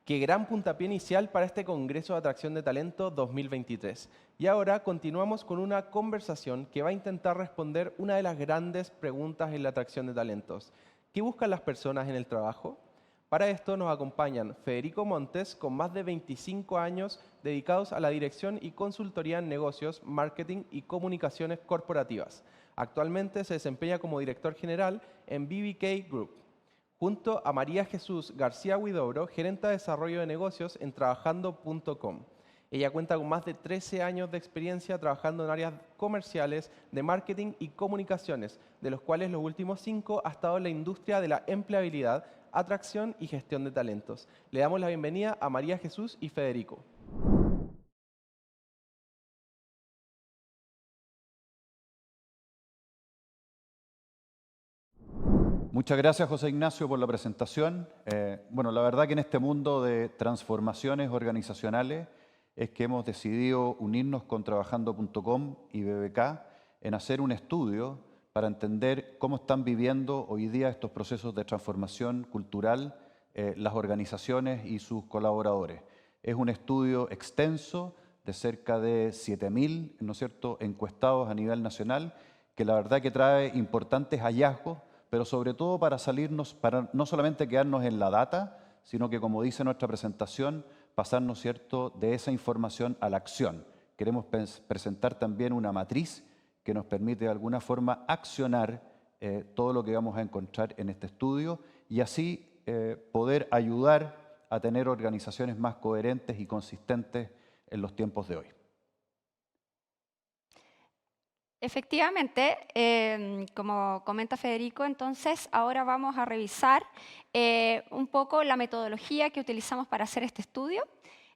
Qué gran puntapié inicial para este Congreso de Atracción de Talento 2023. Y ahora continuamos con una conversación que va a intentar responder una de las grandes preguntas en la atracción de talentos. ¿Qué buscan las personas en el trabajo? Para esto nos acompañan Federico Montes, con más de 25 años dedicados a la dirección y consultoría en negocios, marketing y comunicaciones corporativas. Actualmente se desempeña como director general en BBK Group, junto a María Jesús García Huidobro, gerente de desarrollo de negocios en trabajando.com. Ella cuenta con más de 13 años de experiencia trabajando en áreas comerciales, de marketing y comunicaciones, de los cuales los últimos 5 ha estado en la industria de la empleabilidad, atracción y gestión de talentos. Le damos la bienvenida a María Jesús y Federico. Muchas gracias, José Ignacio, por la presentación. Bueno, la verdad que en este mundo de transformaciones organizacionales es que hemos decidido unirnos con Trabajando.com y BBK en hacer un estudio para entender cómo están viviendo hoy día estos procesos de transformación cultural las organizaciones y sus colaboradores. Es un estudio extenso de cerca de 7.000, ¿no es cierto?, encuestados a nivel nacional, que la verdad que trae importantes hallazgos, pero sobre todo para salirnos, para no solamente quedarnos en la data, sino que, como dice nuestra presentación, pasarnos, ¿cierto?, de esa información a la acción. Queremos presentar también una matriz que nos permite de alguna forma accionar todo lo que vamos a encontrar en este estudio y así poder ayudar a tener organizaciones más coherentes y consistentes en los tiempos de hoy. Efectivamente, como comenta Federico, entonces ahora vamos a revisar un poco la metodología que utilizamos para hacer este estudio.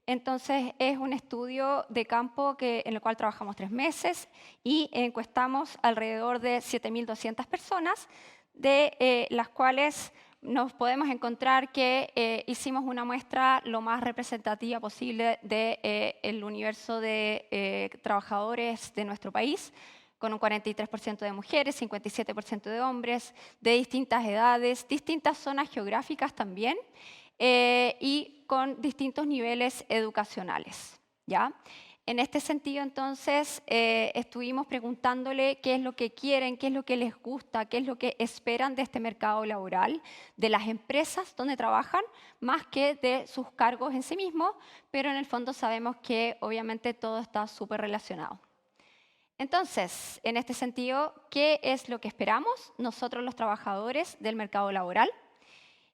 Entonces es un estudio de campo en el cual trabajamos 3 meses y encuestamos alrededor de 7.200 personas, de las cuales nos podemos encontrar que hicimos una muestra lo más representativa posible del universo de trabajadores de nuestro país, con un 43% de mujeres, 57% de hombres, de distintas edades, distintas zonas geográficas también, y con distintos niveles educacionales, ¿ya? En este sentido, entonces, estuvimos preguntándole qué es lo que quieren, qué es lo que les gusta, qué es lo que esperan de este mercado laboral, de las empresas donde trabajan, más que de sus cargos en sí mismos, pero en el fondo sabemos que obviamente todo está súper relacionado. Entonces, en este sentido, ¿qué es lo que esperamos nosotros los trabajadores del mercado laboral?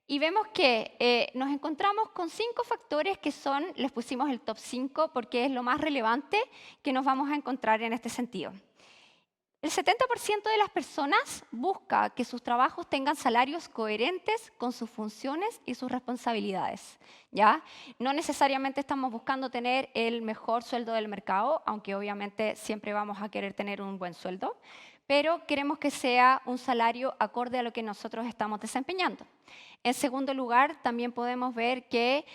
Y vemos que nos encontramos con 5 factores que son, les pusimos el top 5 porque es lo más relevante que nos vamos a encontrar en este sentido. El 70% de las personas busca que sus trabajos tengan salarios coherentes con sus funciones y sus responsabilidades, ¿ya? No necesariamente estamos buscando tener el mejor sueldo del mercado, aunque obviamente siempre vamos a querer tener un buen sueldo, pero queremos que sea un salario acorde a lo que nosotros estamos desempeñando. En segundo lugar, también podemos ver que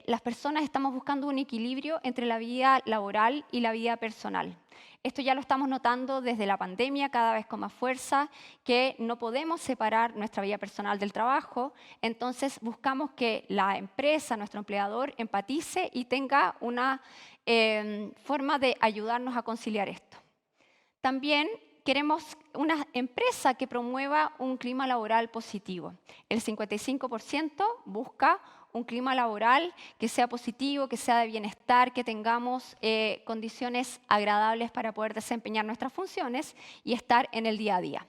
las personas estamos buscando un equilibrio entre la vida laboral y la vida personal. Esto ya lo estamos notando desde la pandemia cada vez con más fuerza, que no podemos separar nuestra vida personal del trabajo, entonces buscamos que la empresa, nuestro empleador, empatice y tenga una forma de ayudarnos a conciliar esto. También queremos una empresa que promueva un clima laboral positivo. El 55% busca un clima laboral que sea positivo, que sea de bienestar, que tengamos condiciones agradables para poder desempeñar nuestras funciones y estar en el día a día.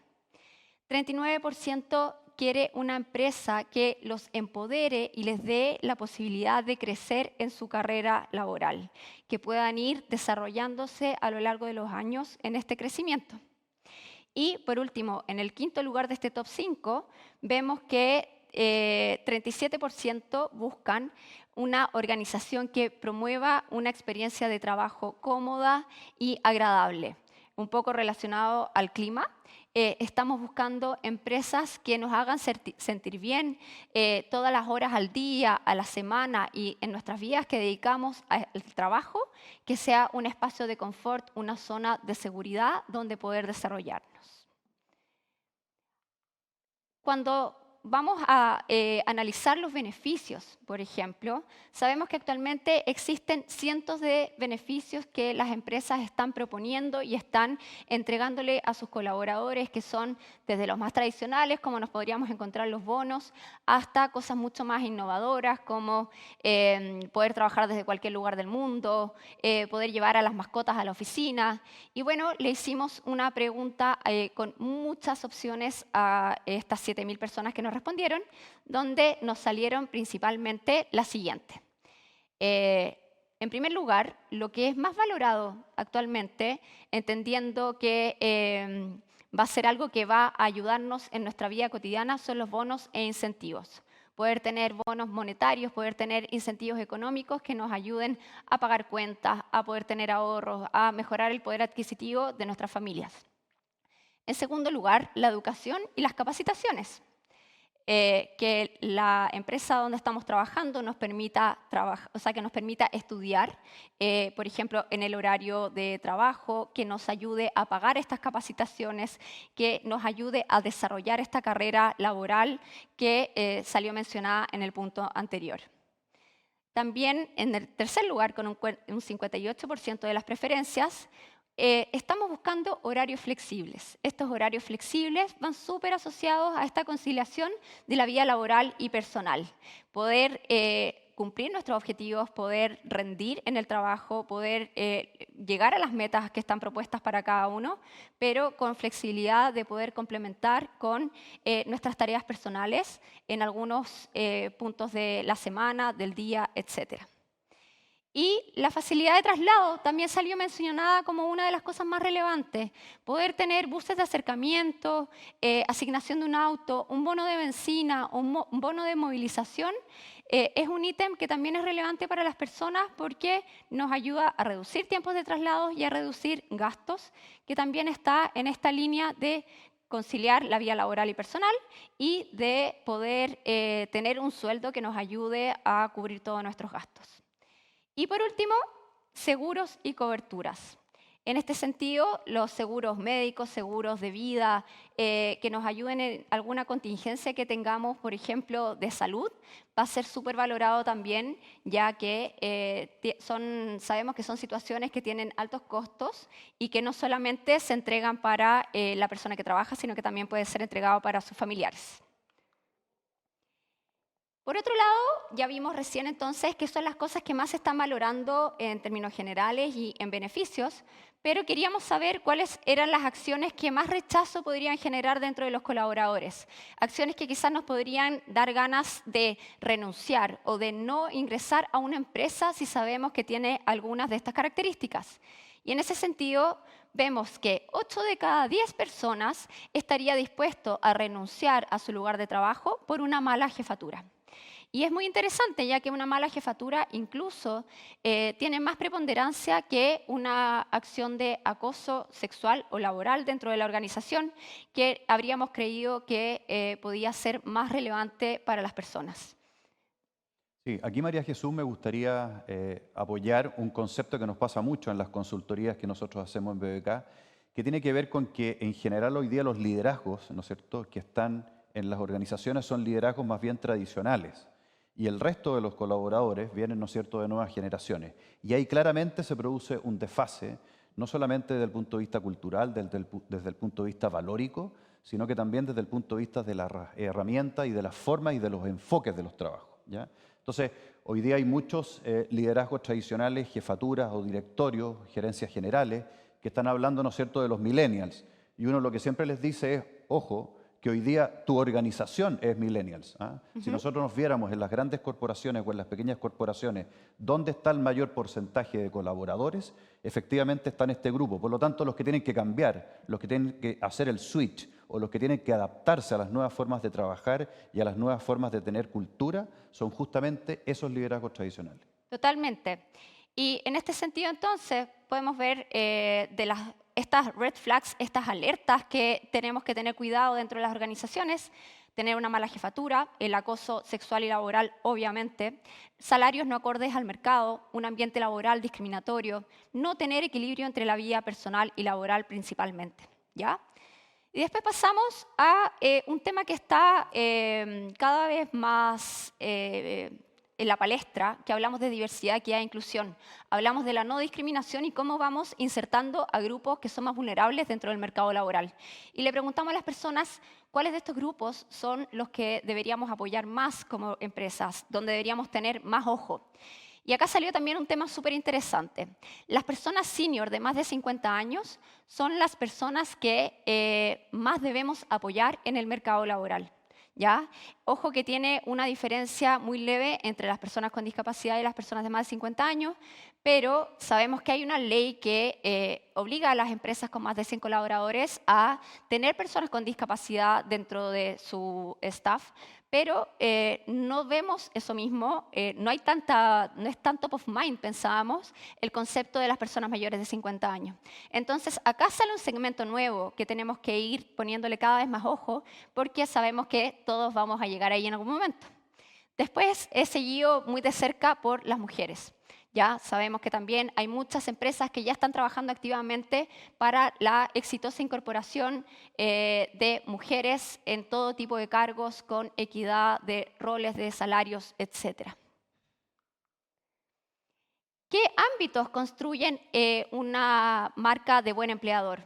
39% quiere una empresa que los empodere y les dé la posibilidad de crecer en su carrera laboral, que puedan ir desarrollándose a lo largo de los años en este crecimiento. Y por último, en el quinto lugar de este top 5, vemos que 37% buscan una organización que promueva una experiencia de trabajo cómoda y agradable, un poco relacionado al clima. Estamos buscando empresas que nos hagan sentir bien todas las horas al día, a la semana y en nuestras vidas que dedicamos al trabajo, que sea un espacio de confort, una zona de seguridad donde poder desarrollarnos. Cuando vamos a analizar los beneficios, por ejemplo, sabemos que actualmente existen cientos de beneficios que las empresas están proponiendo y están entregándole a sus colaboradores, que son desde los más tradicionales, como nos podríamos encontrar los bonos, hasta cosas mucho más innovadoras, como poder trabajar desde cualquier lugar del mundo, poder llevar a las mascotas a la oficina. Y bueno, le hicimos una pregunta con muchas opciones a estas 7.000 personas que nos respondieron, donde nos salieron principalmente las siguientes. En primer lugar, lo que es más valorado actualmente, entendiendo que va a ser algo que va a ayudarnos en nuestra vida cotidiana, son los bonos e incentivos. Poder tener bonos monetarios, poder tener incentivos económicos que nos ayuden a pagar cuentas, a poder tener ahorros, a mejorar el poder adquisitivo de nuestras familias. En segundo lugar, la educación y las capacitaciones. Que la empresa donde estamos trabajando nos permita, que nos permita estudiar, por ejemplo, en el horario de trabajo, que nos ayude a pagar estas capacitaciones, que nos ayude a desarrollar esta carrera laboral que salió mencionada en el punto anterior. También, en el tercer lugar, con un 58% de las preferencias, estamos buscando horarios flexibles. Estos horarios flexibles van súper asociados a esta conciliación de la vida laboral y personal. Poder cumplir nuestros objetivos, poder rendir en el trabajo, poder llegar a las metas que están propuestas para cada uno, pero con flexibilidad de poder complementar con nuestras tareas personales en algunos puntos de la semana, del día, etcétera. Y la facilidad de traslado también salió mencionada como una de las cosas más relevantes. Poder tener buses de acercamiento, asignación de un auto, un bono de benzina, un bono de movilización, es un ítem que también es relevante para las personas porque nos ayuda a reducir tiempos de traslado y a reducir gastos, que también está en esta línea de conciliar la vida laboral y personal y de poder tener un sueldo que nos ayude a cubrir todos nuestros gastos. Y por último, seguros y coberturas. En este sentido, los seguros médicos, seguros de vida, que nos ayuden en alguna contingencia que tengamos, por ejemplo, de salud, va a ser súper valorado también, ya que sabemos que son situaciones que tienen altos costos y que no solamente se entregan para la persona que trabaja, sino que también puede ser entregado para sus familiares. Por otro lado, ya vimos recién entonces que son las cosas que más se están valorando en términos generales y en beneficios, pero queríamos saber cuáles eran las acciones que más rechazo podrían generar dentro de los colaboradores. Acciones que quizás nos podrían dar ganas de renunciar o de no ingresar a una empresa si sabemos que tiene algunas de estas características. Y en ese sentido, vemos que 8 de cada 10 personas estaría dispuesto a renunciar a su lugar de trabajo por una mala jefatura. Y es muy interesante, ya que una mala jefatura incluso tiene más preponderancia que una acción de acoso sexual o laboral dentro de la organización, que habríamos creído que podía ser más relevante para las personas. Sí, aquí María Jesús me gustaría apoyar un concepto que nos pasa mucho en las consultorías que nosotros hacemos en BBK, que tiene que ver con que en general hoy día los liderazgos, ¿no es cierto?, que están en las organizaciones son liderazgos más bien tradicionales. Y el resto de los colaboradores vienen, ¿no es cierto?, de nuevas generaciones. Y ahí claramente se produce un desfase, no solamente desde el punto de vista cultural, desde el punto de vista valórico, sino que también desde el punto de vista de las herramientas y de las formas y de los enfoques de los trabajos, ¿ya? Entonces, hoy día hay muchos liderazgos tradicionales, jefaturas o directorios, gerencias generales, que están hablando, ¿no es cierto?, de los millennials. Y uno lo que siempre les dice es, ojo, que hoy día tu organización es millennials. Si nosotros nos viéramos en las grandes corporaciones o en las pequeñas corporaciones, ¿dónde está el mayor porcentaje de colaboradores? Efectivamente está en este grupo. Por lo tanto, los que tienen que cambiar, los que tienen que hacer el switch o los que tienen que adaptarse a las nuevas formas de trabajar y a las nuevas formas de tener cultura, son justamente esos liderazgos tradicionales. Totalmente. Y en este sentido, entonces, podemos ver estas red flags, estas alertas que tenemos que tener cuidado dentro de las organizaciones, tener una mala jefatura, el acoso sexual y laboral, obviamente, salarios no acordes al mercado, un ambiente laboral discriminatorio, no tener equilibrio entre la vida personal y laboral principalmente, ¿ya? Y después pasamos a un tema que está cada vez más en la palestra, que hablamos de diversidad, equidad e inclusión. Hablamos de la no discriminación y cómo vamos insertando a grupos que son más vulnerables dentro del mercado laboral. Y le preguntamos a las personas cuáles de estos grupos son los que deberíamos apoyar más como empresas, donde deberíamos tener más ojo. Y acá salió también un tema súper interesante. Las personas senior de más de 50 años son las personas que más debemos apoyar en el mercado laboral. ¿Ya? Ojo que tiene una diferencia muy leve entre las personas con discapacidad y las personas de más de 50 años, pero sabemos que hay una ley que obliga a las empresas con más de 100 colaboradores a tener personas con discapacidad dentro de su staff, pero no vemos eso mismo, no es tan top of mind, pensábamos, el concepto de las personas mayores de 50 años. Entonces, acá sale un segmento nuevo que tenemos que ir poniéndole cada vez más ojo, porque sabemos que todos vamos a llegar ahí en algún momento. Después he seguido muy de cerca por las mujeres. Ya sabemos que también hay muchas empresas que ya están trabajando activamente para la exitosa incorporación de mujeres en todo tipo de cargos con equidad de roles, de salarios, etc. ¿Qué ámbitos construyen una marca de buen empleador?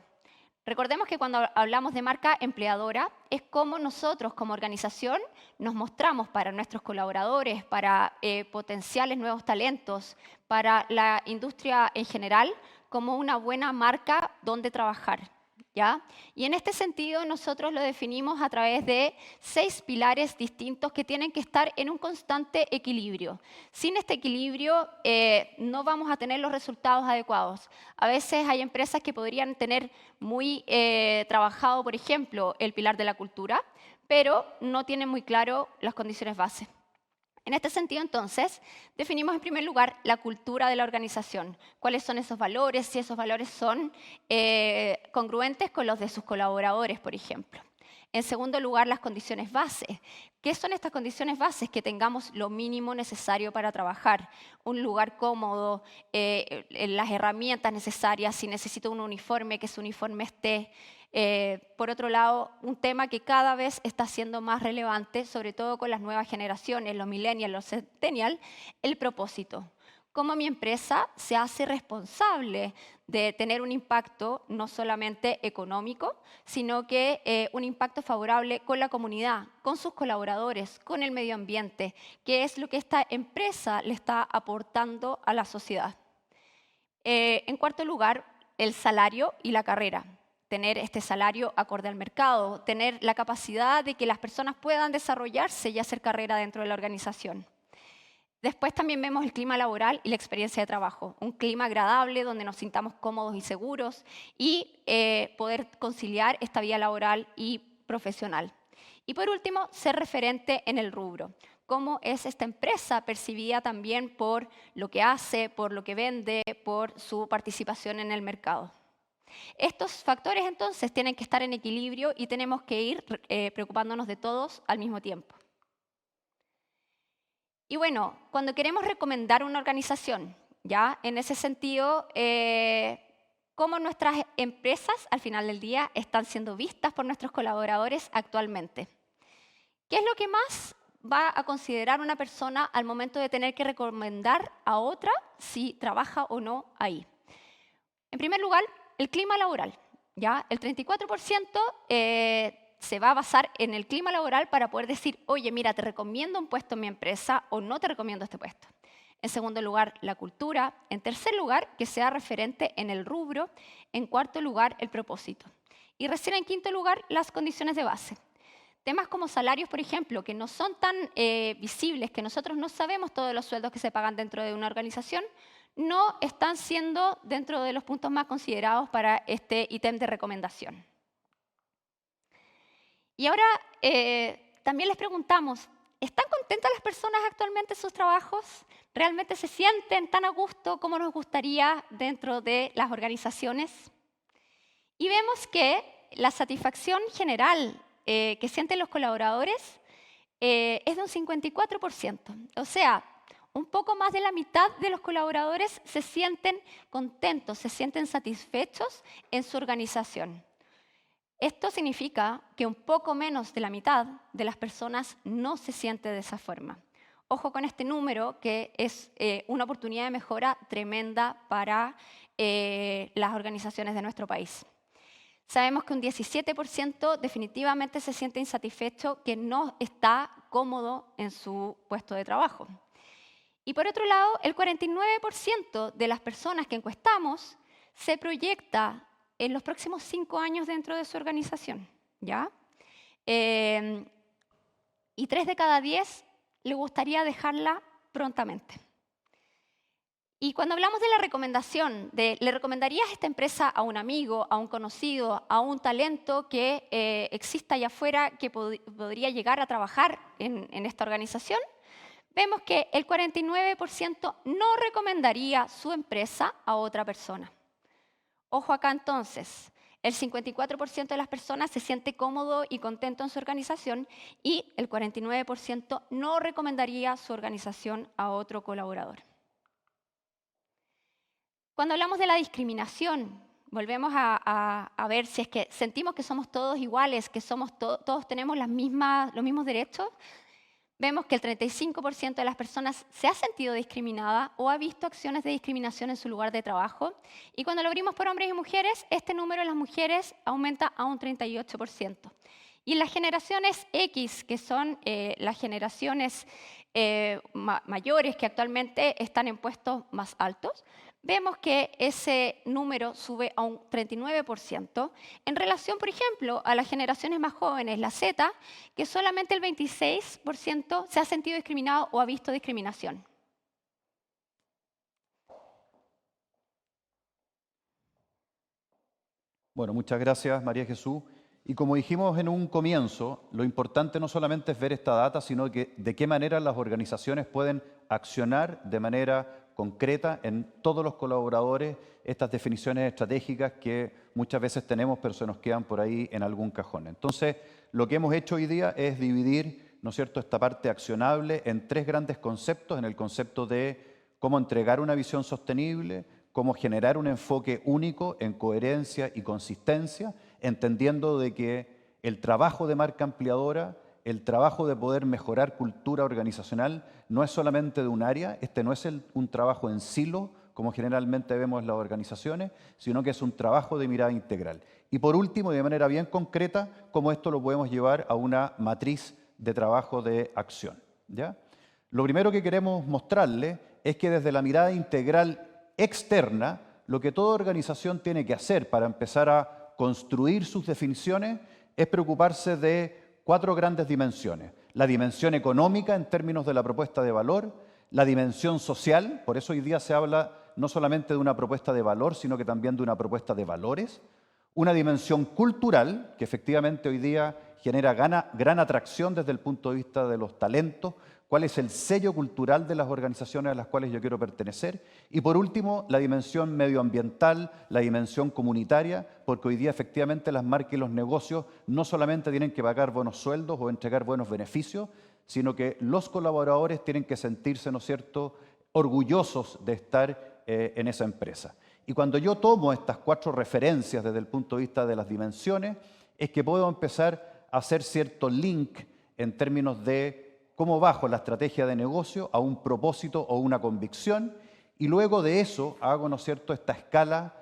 Recordemos que cuando hablamos de marca empleadora es cómo nosotros como organización nos mostramos para nuestros colaboradores, para potenciales nuevos talentos, para la industria en general, como una buena marca donde trabajar. ¿Ya? Y en este sentido nosotros lo definimos a través de 6 pilares distintos que tienen que estar en un constante equilibrio. Sin este equilibrio no vamos a tener los resultados adecuados. A veces hay empresas que podrían tener muy trabajado, por ejemplo, el pilar de la cultura, pero no tienen muy claro las condiciones base. En este sentido, entonces, definimos en primer lugar la cultura de la organización. ¿Cuáles son esos valores? Si esos valores son congruentes con los de sus colaboradores, por ejemplo. En segundo lugar, las condiciones base. ¿Qué son estas condiciones bases? Que tengamos lo mínimo necesario para trabajar. Un lugar cómodo, las herramientas necesarias, si necesito un uniforme, que ese uniforme esté. Por otro lado, un tema que cada vez está siendo más relevante, sobre todo con las nuevas generaciones, los millennials, los centennials, el propósito. Cómo mi empresa se hace responsable de tener un impacto no solamente económico, sino que un impacto favorable con la comunidad, con sus colaboradores, con el medio ambiente, que es lo que esta empresa le está aportando a la sociedad. En cuarto lugar, el salario y la carrera. Tener este salario acorde al mercado, tener la capacidad de que las personas puedan desarrollarse y hacer carrera dentro de la organización. Después también vemos el clima laboral y la experiencia de trabajo. Un clima agradable donde nos sintamos cómodos y seguros y poder conciliar esta vida laboral y profesional. Y por último, ser referente en el rubro. Cómo es esta empresa percibida también por lo que hace, por lo que vende, por su participación en el mercado. Estos factores entonces tienen que estar en equilibrio y tenemos que ir preocupándonos de todos al mismo tiempo. Y bueno, cuando queremos recomendar una organización, ya en ese sentido, cómo nuestras empresas al final del día están siendo vistas por nuestros colaboradores actualmente. ¿Qué es lo que más va a considerar una persona al momento de tener que recomendar a otra si trabaja o no ahí? En primer lugar, el clima laboral. ¿Ya? El 34% se va a basar en el clima laboral para poder decir, oye, mira, te recomiendo un puesto en mi empresa o no te recomiendo este puesto. En segundo lugar, la cultura. En tercer lugar, que sea referente en el rubro. En cuarto lugar, el propósito. Y recién en quinto lugar, las condiciones de base. Temas como salarios, por ejemplo, que no son tan visibles, que nosotros no sabemos todos los sueldos que se pagan dentro de una organización, no están siendo dentro de los puntos más considerados para este ítem de recomendación. Y ahora también les preguntamos, ¿están contentas las personas actualmente en sus trabajos? ¿Realmente se sienten tan a gusto como nos gustaría dentro de las organizaciones? Y vemos que la satisfacción general que sienten los colaboradores es de un 54%. O sea, un poco más de la mitad de los colaboradores se sienten contentos, se sienten satisfechos en su organización. Esto significa que un poco menos de la mitad de las personas no se siente de esa forma. Ojo con este número, que es una oportunidad de mejora tremenda para las organizaciones de nuestro país. Sabemos que un 17% definitivamente se siente insatisfecho, que no está cómodo en su puesto de trabajo. Y por otro lado, el 49% de las personas que encuestamos se proyecta en los próximos 5 años dentro de su organización, ¿ya? Y 3 de cada 10 le gustaría dejarla prontamente. Y cuando hablamos de la recomendación, ¿le recomendarías esta empresa a un amigo, a un conocido, a un talento que exista allá afuera que podría llegar a trabajar en esta organización? Vemos que el 49% no recomendaría su empresa a otra persona. Ojo acá entonces, el 54% de las personas se siente cómodo y contento en su organización y el 49% no recomendaría su organización a otro colaborador. Cuando hablamos de la discriminación, volvemos a ver si es que sentimos que somos todos iguales, que todos tenemos los mismos derechos. Vemos que el 35% de las personas se ha sentido discriminada o ha visto acciones de discriminación en su lugar de trabajo. Y cuando lo abrimos por hombres y mujeres, este número de las mujeres aumenta a un 38%. Y en las generaciones X, que son las generaciones mayores que actualmente están en puestos más altos, vemos que ese número sube a un 39% en relación, por ejemplo, a las generaciones más jóvenes, la Z, que solamente el 26% se ha sentido discriminado o ha visto discriminación. Bueno, muchas gracias, María Jesús. Y como dijimos en un comienzo, lo importante no solamente es ver esta data, sino que de qué manera las organizaciones pueden accionar de manera concreta en todos los colaboradores estas definiciones estratégicas que muchas veces tenemos, pero se nos quedan por ahí en algún cajón. Entonces, lo que hemos hecho hoy día es dividir, ¿no es cierto?, esta parte accionable en 3 grandes conceptos, en el concepto de cómo entregar una visión sostenible, cómo generar un enfoque único en coherencia y consistencia, entendiendo de que el trabajo de marca ampliadora, el trabajo de poder mejorar cultura organizacional no es solamente de un área, este no es un trabajo en silo, como generalmente vemos en las organizaciones, sino que es un trabajo de mirada integral. Y por último, y de manera bien concreta, cómo esto lo podemos llevar a una matriz de trabajo de acción, ¿ya? Lo primero que queremos mostrarle es que desde la mirada integral externa, lo que toda organización tiene que hacer para empezar a construir sus definiciones es preocuparse de 4 grandes dimensiones. La dimensión económica en términos de la propuesta de valor, la dimensión social, por eso hoy día se habla no solamente de una propuesta de valor, sino que también de una propuesta de valores, una dimensión cultural, que efectivamente hoy día genera gran atracción desde el punto de vista de los talentos, cuál es el sello cultural de las organizaciones a las cuales yo quiero pertenecer. Y por último, la dimensión medioambiental, la dimensión comunitaria, porque hoy día efectivamente las marcas y los negocios no solamente tienen que pagar buenos sueldos o entregar buenos beneficios, sino que los colaboradores tienen que sentirse, ¿no es cierto?, orgullosos de estar en esa empresa. Y cuando yo tomo estas 4 referencias desde el punto de vista de las dimensiones, es que puedo empezar a hacer cierto link en términos de cómo bajo la estrategia de negocio a un propósito o una convicción, y luego de eso hago, ¿no es cierto?, esta escala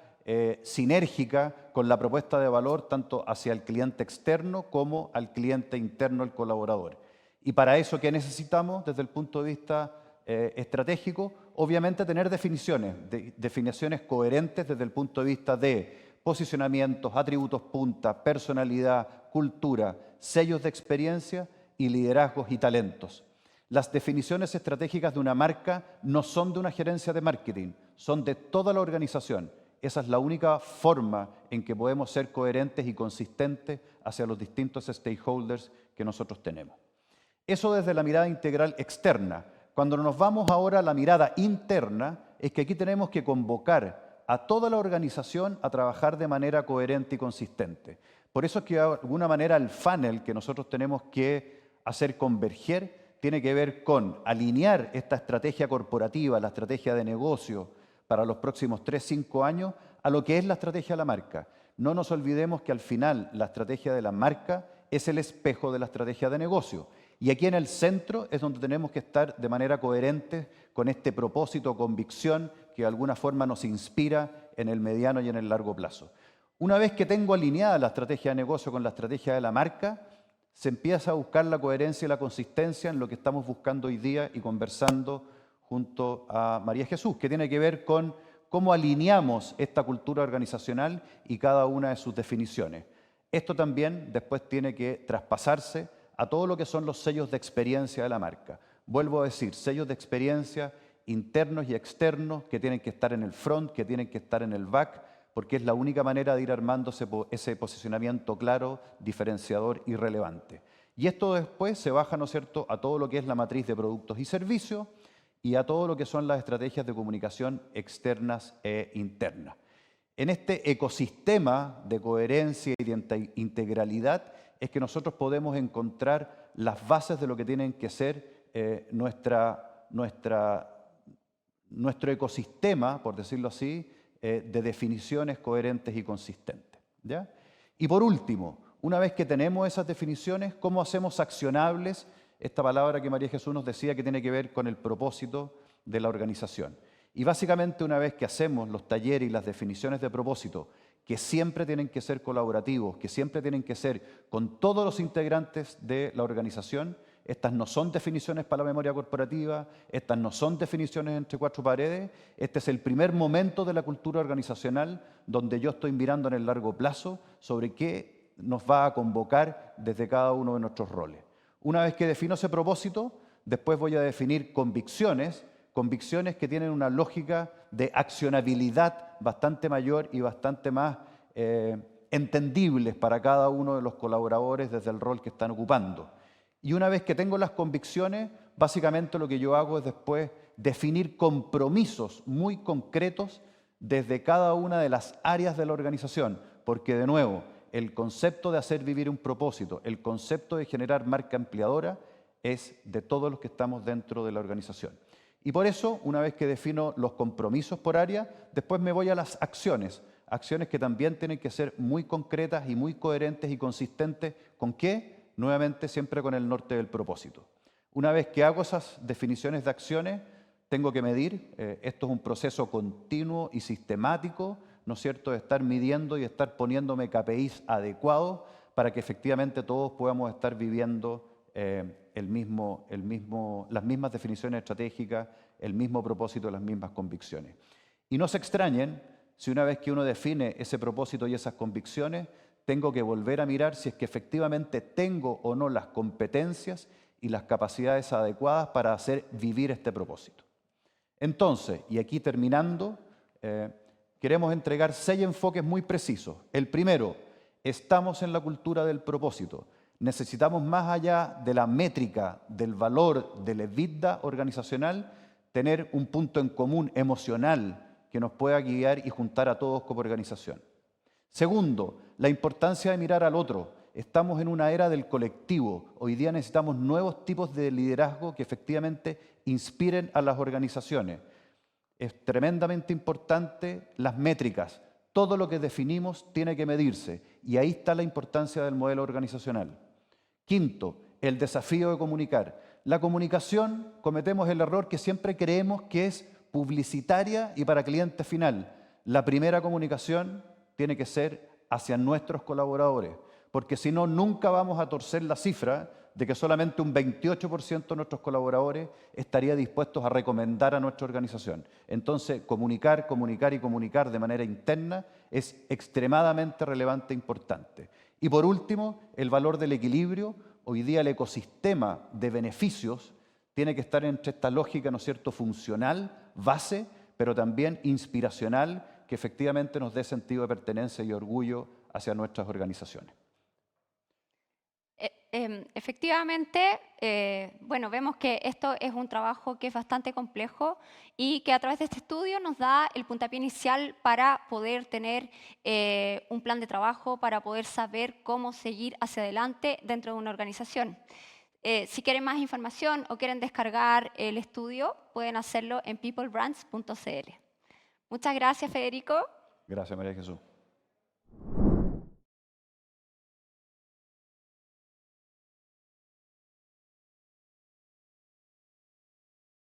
sinérgica con la propuesta de valor tanto hacia el cliente externo como al cliente interno, el colaborador. Y para eso, ¿qué necesitamos desde el punto de vista estratégico? Obviamente tener definiciones coherentes desde el punto de vista de posicionamientos, atributos punta, personalidad, cultura, sellos de experiencia y liderazgos y talentos. Las definiciones estratégicas de una marca no son de una gerencia de marketing, son de toda la organización. Esa es la única forma en que podemos ser coherentes y consistentes hacia los distintos stakeholders que nosotros tenemos. Eso desde la mirada integral externa. Cuando nos vamos ahora a la mirada interna, es que aquí tenemos que convocar a toda la organización a trabajar de manera coherente y consistente. Por eso es que de alguna manera el funnel que nosotros tenemos que hacer converger tiene que ver con alinear esta estrategia corporativa, la estrategia de negocio para los próximos 3-5 años a lo que es la estrategia de la marca. No nos olvidemos que al final la estrategia de la marca es el espejo de la estrategia de negocio. Y aquí en el centro es donde tenemos que estar de manera coherente con este propósito o convicción que de alguna forma nos inspira en el mediano y en el largo plazo. Una vez que tengo alineada la estrategia de negocio con la estrategia de la marca, se empieza a buscar la coherencia y la consistencia en lo que estamos buscando hoy día y conversando junto a María Jesús, que tiene que ver con cómo alineamos esta cultura organizacional y cada una de sus definiciones. Esto también después tiene que traspasarse a todo lo que son los sellos de experiencia de la marca. Vuelvo a decir, sellos de experiencia internos y externos que tienen que estar en el front, que tienen que estar en el back, porque es la única manera de ir armando ese posicionamiento claro, diferenciador y relevante. Y esto después se baja, ¿no es cierto?, a todo lo que es la matriz de productos y servicios y a todo lo que son las estrategias de comunicación externas e internas. En este ecosistema de coherencia y de integralidad es que nosotros podemos encontrar las bases de lo que tienen que ser nuestro ecosistema, por decirlo así, de definiciones coherentes y consistentes, ¿ya? Y por último, una vez que tenemos esas definiciones, ¿cómo hacemos accionables esta palabra que María Jesús nos decía que tiene que ver con el propósito de la organización? Y básicamente una vez que hacemos los talleres y las definiciones de propósito, que siempre tienen que ser colaborativos, que siempre tienen que ser con todos los integrantes de la organización, estas no son definiciones para la memoria corporativa, estas no son definiciones entre cuatro paredes, este es el primer momento de la cultura organizacional donde yo estoy mirando en el largo plazo sobre qué nos va a convocar desde cada uno de nuestros roles. Una vez que defino ese propósito, después voy a definir convicciones que tienen una lógica de accionabilidad bastante mayor y bastante más entendibles para cada uno de los colaboradores desde el rol que están ocupando. Y una vez que tengo las convicciones, básicamente lo que yo hago es después definir compromisos muy concretos desde cada una de las áreas de la organización, porque de nuevo, el concepto de hacer vivir un propósito, el concepto de generar marca empleadora es de todos los que estamos dentro de la organización. Y por eso, una vez que defino los compromisos por área, después me voy a las acciones que también tienen que ser muy concretas y muy coherentes y consistentes. ¿Con qué? Nuevamente, siempre con el norte del propósito. Una vez que hago esas definiciones de acciones, tengo que medir. Esto es un proceso continuo y sistemático, ¿no es cierto?, de estar midiendo y estar poniéndome KPIs adecuados para que efectivamente todos podamos estar viviendo las mismas definiciones estratégicas, el mismo propósito, las mismas convicciones. Y no se extrañen si una vez que uno define ese propósito y esas convicciones, tengo que volver a mirar si es que efectivamente tengo o no las competencias y las capacidades adecuadas para hacer vivir este propósito. Entonces, y aquí terminando, queremos entregar 6 enfoques muy precisos. El primero, estamos en la cultura del propósito. Necesitamos, más allá de la métrica, del valor, del EBITDA organizacional, tener un punto en común emocional que nos pueda guiar y juntar a todos como organización. Segundo, la importancia de mirar al otro. Estamos en una era del colectivo. Hoy día necesitamos nuevos tipos de liderazgo que efectivamente inspiren a las organizaciones. Es tremendamente importante las métricas. Todo lo que definimos tiene que medirse y ahí está la importancia del modelo organizacional. Quinto, el desafío de comunicar. La comunicación, cometemos el error que siempre creemos que es publicitaria y para cliente final. La primera comunicación tiene que ser hacia nuestros colaboradores, porque si no, nunca vamos a torcer la cifra de que solamente un 28% de nuestros colaboradores estaría dispuestos a recomendar a nuestra organización. Entonces, comunicar y comunicar de manera interna es extremadamente relevante e importante. Y por último, el valor del equilibrio. Hoy día el ecosistema de beneficios tiene que estar entre esta lógica, ¿no es cierto?, funcional, base, pero también inspiracional, que efectivamente nos dé sentido de pertenencia y orgullo hacia nuestras organizaciones. Efectivamente, bueno, vemos que esto es un trabajo que es bastante complejo y que a través de este estudio nos da el puntapié inicial para poder tener un plan de trabajo, para poder saber cómo seguir hacia adelante dentro de una organización. Si quieren más información o quieren descargar el estudio, pueden hacerlo en peoplebrands.cl. Muchas gracias, Federico. Gracias, María Jesús.